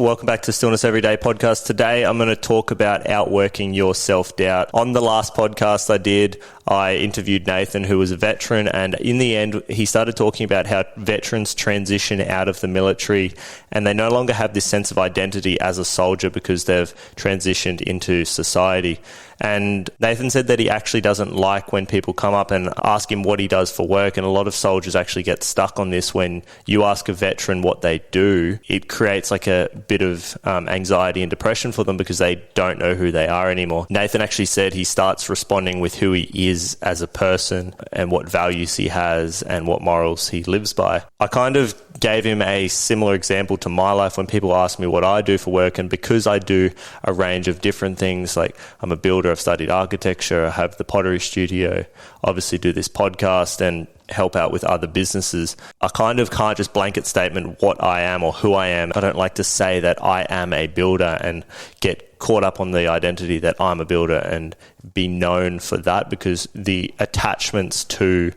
Welcome back to Stillness Everyday podcast. Today, I'm going to talk about outworking your self-doubt. On the last podcast I did, I interviewed Nathan, who was a veteran, and in the end, he started talking about how veterans transition out of the military and they no longer have this sense of identity as a soldier because they've transitioned into society. And Nathan said that he actually doesn't like when people come up and ask him what he does for work, and a lot of soldiers actually get stuck on this. When you ask a veteran what they do, it creates like a bit of anxiety and depression for them because they don't know who they are anymore. Nathan actually said he starts responding with who he is as a person and what values he has and what morals he lives by. I kind of gave him a similar example to my life when people ask me what I do for work, and because I do a range of different things, like I'm a builder, I've studied architecture, I have the pottery studio, obviously do this podcast and help out with other businesses. I kind of can't just blanket statement what I am or who I am. I don't like to say that I am a builder and get caught up on the identity that I'm a builder and be known for that, because the attachments to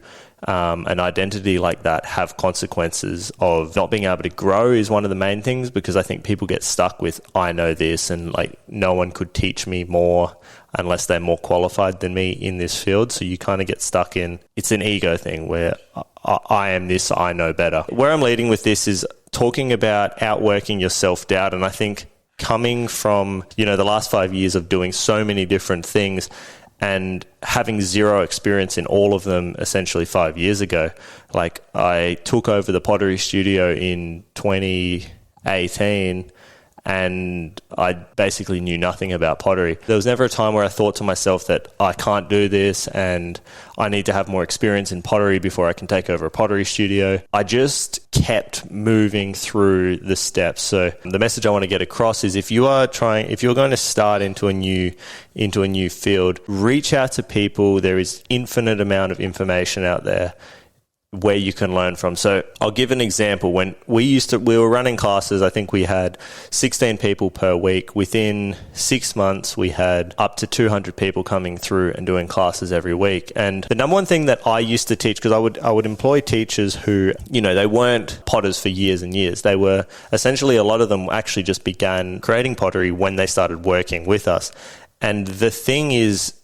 an identity like that have consequences of not being able to grow is one of the main things, because I think people get stuck with, I know this, and like no one could teach me more unless they're more qualified than me in this field. So you kind of get stuck in, it's an ego thing where I am this, I know better. Where I'm leading with this is talking about outworking your self-doubt. And I think coming from, the last 5 years of doing so many different things and having zero experience in all of them essentially 5 years ago. Like, I took over the pottery studio in 2018 and I basically knew nothing about pottery. There was never a time where I thought to myself that I can't do this and I need to have more experience in pottery before I can take over a pottery studio. I just kept moving through the steps. So the message I want to get across is, if you're going to start into a new field, reach out to people. There is infinite amount of information out there where you can learn from. So I'll give an example. When we were running classes, I think we had 16 people per week. Within 6 months, we had up to 200 people coming through and doing classes every week. And the number one thing that I used to teach, because I would employ teachers who, they weren't potters for years and years. They were essentially, a lot of them actually just began creating pottery when they started working with us. And the thing is,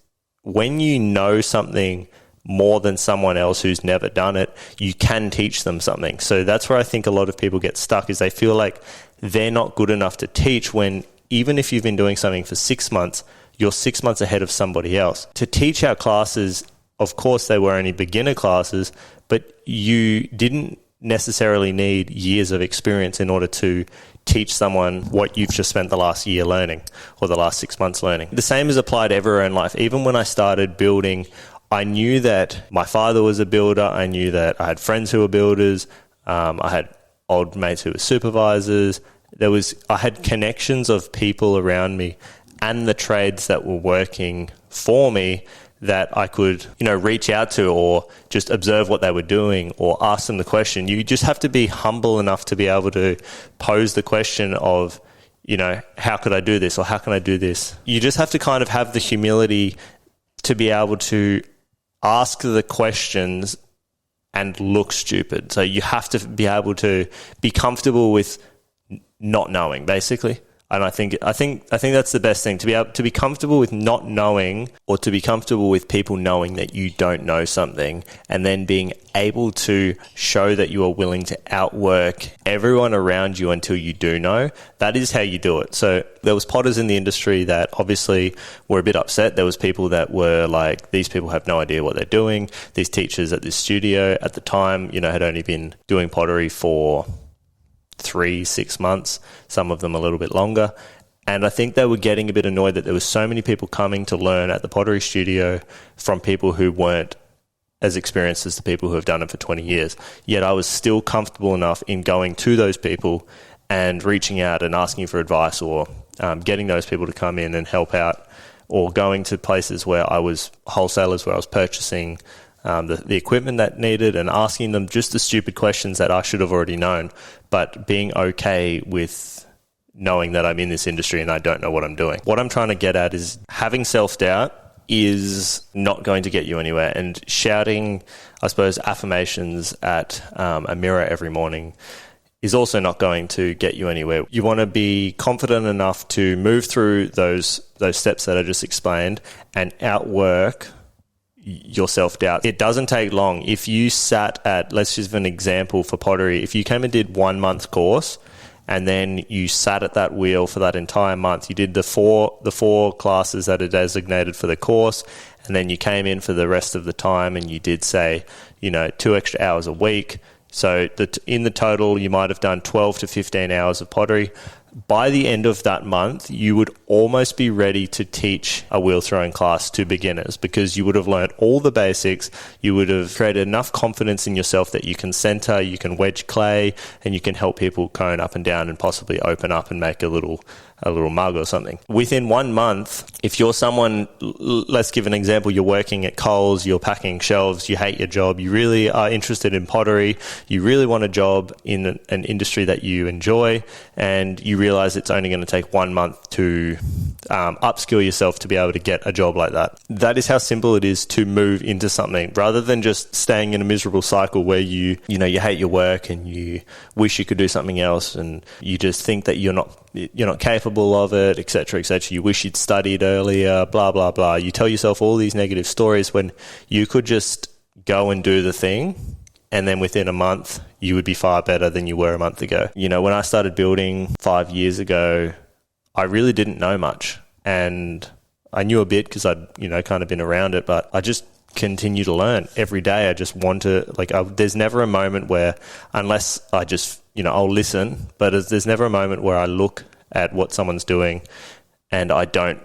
when you know something more than someone else who's never done it, you can teach them something. So that's where I think a lot of people get stuck, is they feel like they're not good enough to teach, when even if you've been doing something for 6 months, you're 6 months ahead of somebody else. To teach our classes, of course, they were only beginner classes, but you didn't necessarily need years of experience in order to teach someone what you've just spent the last year learning or the last 6 months learning. The same is applied everywhere in life. Even when I started building, I knew that my father was a builder. I knew that I had friends who were builders. I had old mates who were supervisors. I had connections of people around me and the trades that were working for me that I could, reach out to, or just observe what they were doing or ask them the question. You just have to be humble enough to be able to pose the question of, how could I do this, or how can I do this? You just have to kind of have the humility to be able to ask the questions and look stupid. So you have to be able to be comfortable with not knowing, basically. And I think that's the best thing, to be able to be comfortable with not knowing, or to be comfortable with people knowing that you don't know something, and then being able to show that you are willing to outwork everyone around you until you do know. That is how you do it. So there was potters in the industry that obviously were a bit upset. There was people that were like, these people have no idea what they're doing. These teachers at this studio at the time, had only been doing pottery for 3-6 months, some of them a little bit longer. And I think they were getting a bit annoyed that there were so many people coming to learn at the pottery studio from people who weren't as experienced as the people who have done it for 20 years. Yet I was still comfortable enough in going to those people and reaching out and asking for advice, or getting those people to come in and help out, or going to places where I was wholesalers, where I was purchasing the equipment that needed, and asking them just the stupid questions that I should have already known, but being okay with knowing that I'm in this industry and I don't know what I'm doing. What I'm trying to get at is, having self-doubt is not going to get you anywhere, and shouting, I suppose, affirmations at a mirror every morning is also not going to get you anywhere. You want to be confident enough to move through those steps that I just explained and outwork your self-doubt. It doesn't take long. If you sat at, let's just have an example for pottery, if you came and did 1 month course and then you sat at that wheel for that entire month, you did the four classes that are designated for the course, and then you came in for the rest of the time and you did, say, 2 extra hours a week. So in the total, you might have done 12 to 15 hours of pottery. By the end of that month, you would almost be ready to teach a wheel throwing class to beginners, because you would have learned all the basics. You would have created enough confidence in yourself that you can center, you can wedge clay, and you can help people cone up and down and possibly open up and make a little mug or something. Within 1 month, if you're someone, let's give an example, you're working at Coles, you're packing shelves, you hate your job, you really are interested in pottery, you really want a job in an industry that you enjoy, and you realize it's only going to take 1 month to upskill yourself to be able to get a job like that. That is how simple it is to move into something, rather than just staying in a miserable cycle where you hate your work and you wish you could do something else, and you just think that you're not capable of it, etc., etc. You wish you'd studied earlier, blah, blah, blah. You tell yourself all these negative stories when you could just go and do the thing, and then within a month, you would be far better than you were a month ago. When I started building 5 years ago, I really didn't know much, and I knew a bit because I'd, kind of been around it, but I just continue to learn every day. I just want to, there's never a moment where, unless I just, I'll listen, but there's never a moment where I look at what someone's doing and I don't,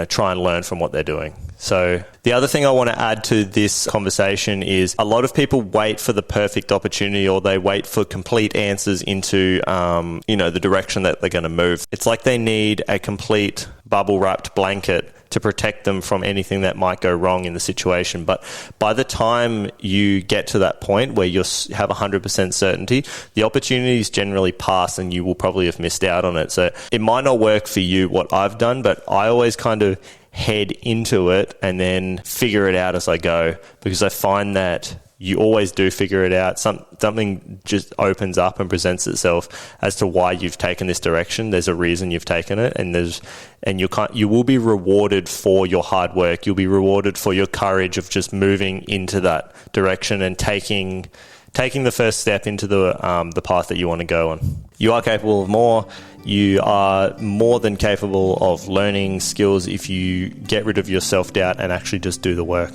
try and learn from what they're doing. So the other thing I want to add to this conversation is a lot of people wait for the perfect opportunity, or they wait for complete answers into, the direction that they're going to move. It's like they need a complete bubble-wrapped blanket to protect them from anything that might go wrong in the situation. But by the time you get to that point where you have 100% certainty, the opportunities generally pass and you will probably have missed out on it. So it might not work for you, what I've done, but I always kind of head into it and then figure it out as I go, because I find that you always do figure it out. Something just opens up and presents itself as to why you've taken this direction. There's a reason you've taken it, and you will be rewarded for your hard work. You'll be rewarded for your courage of just moving into that direction and taking the first step into the path that you want to go on. You are capable of more. You are more than capable of learning skills if you get rid of your self-doubt and actually just do the work.